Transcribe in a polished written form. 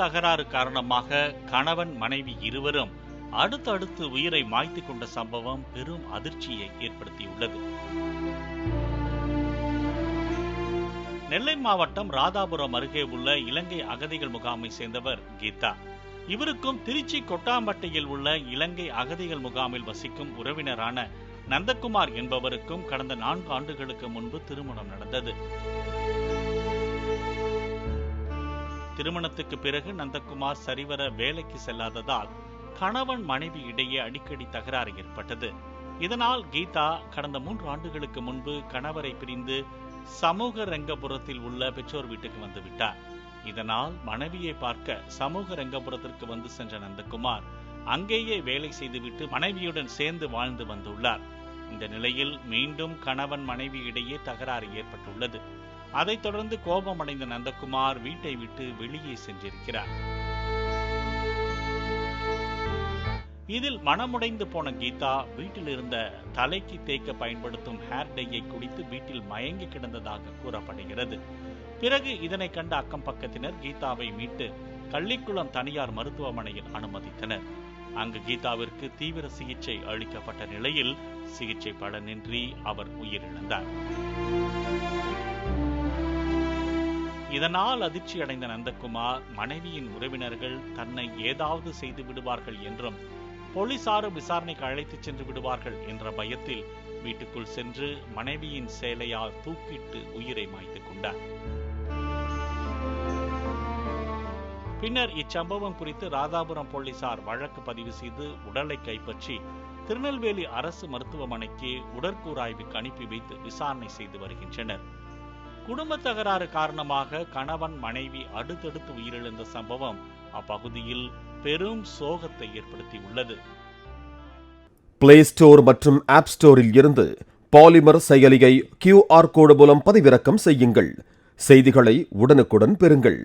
தகராறு காரணமாக கணவன் மனைவி இருவரும் அடுத்தடுத்து உயிரை மாய்த்து கொண்ட சம்பவம் பெரும் அதிர்ச்சியை ஏற்படுத்தியுள்ளது. நெல்லை மாவட்டம் ராதாபுரம் அருகே உள்ள இலங்கை அகதிகள் முகாமை சேர்ந்தவர் கீதா. இவருக்கும் திருச்சி கொட்டாம்பட்டியில் உள்ள இலங்கை அகதிகள் முகாமில் வசிக்கும் உறவினரான நந்தகுமார் என்பவருக்கும் கடந்த 4 ஆண்டுகளுக்கு முன்பு திருமணம் நடந்தது. திருமணத்துக்கு பிறகு நந்தகுமார் சரிவர வேலைக்கு செல்லாததால் கணவன் மனைவி இடையே அடிக்கடி தகராறு ஏற்பட்டது. இதனால் கீதா கடந்த 3 ஆண்டுகளுக்கு முன்பு கணவரை பிரிந்து சமூக ரங்கபுரத்தில் உள்ள பெற்றோர் வீட்டுக்கு வந்துவிட்டார். இதனால் மனைவியை பார்க்க சமூக ரங்கபுரத்திற்கு வந்து சென்ற நந்தகுமார் அங்கேயே வேலை செய்துவிட்டு மனைவியுடன் சேர்ந்து வாழ்ந்து வந்துள்ளார். இந்த நிலையில் மீண்டும் கணவன் மனைவி இடையே தகராறு ஏற்பட்டுள்ளது. அதைத் தொடர்ந்து கோபமடைந்த நந்தகுமார் வீட்டை விட்டு வெளியே சென்றிருக்கிறார். இதில் மனமுடைந்து போன கீதா வீட்டில் இருந்த தலைக்கு தேய்க்க பயன்படுத்தும் ஹேர் டையை குடித்து வீட்டில் மயங்கி கிடந்ததாக கூறப்படுகிறது. பிறகு இதனை கண்ட அக்கம் பக்கத்தினர் கீதாவை மீட்டு கள்ளிக்குளம் தனியார் மருத்துவமனையில் அனுமதித்தனர். அங்கு கீதாவிற்கு தீவிர சிகிச்சை அளிக்கப்பட்ட நிலையில் சிகிச்சை பலனின்றி அவர் உயிரிழந்தார். இதனால் அதிர்ச்சி அடைந்த நந்தகுமார் மனைவியின் உறவினர்கள் தன்னை ஏதாவது செய்து விடுவார்கள் என்றும் போலீசாரும் விசாரணைக்கு அழைத்துச் சென்று விடுவார்கள் என்ற பயத்தில் வீட்டுக்குள் சென்று மனைவியின் சேலையால் தூக்கிட்டு உயிரை மாய்த்துக் கொண்டார். பின்னர் இச்சம்பவம் குறித்து ராதாபுரம் போலீசார் வழக்கு பதிவு செய்து உடலை கைப்பற்றி திருநெல்வேலி அரசு மருத்துவமனைக்கு உடற்கூறாய்வுக்கு அனுப்பி வைத்து விசாரணை செய்து வருகின்றனர். குடும்ப தகராறு காரணமாக கணவன் மனைவி அடுத்தடுத்து உயிரிழந்த சம்பவம் அப்பகுதியில் பெரும் சோகத்தை ஏற்படுத்தியுள்ளது. பிளே ஸ்டோர் மற்றும் ஆப் ஸ்டோரில் இருந்து பாலிமர் செயலியை QR கோடு மூலம் பதிவிறக்கம் செய்யுங்கள். செய்திகளை உடனுக்குடன் பெறுங்கள்.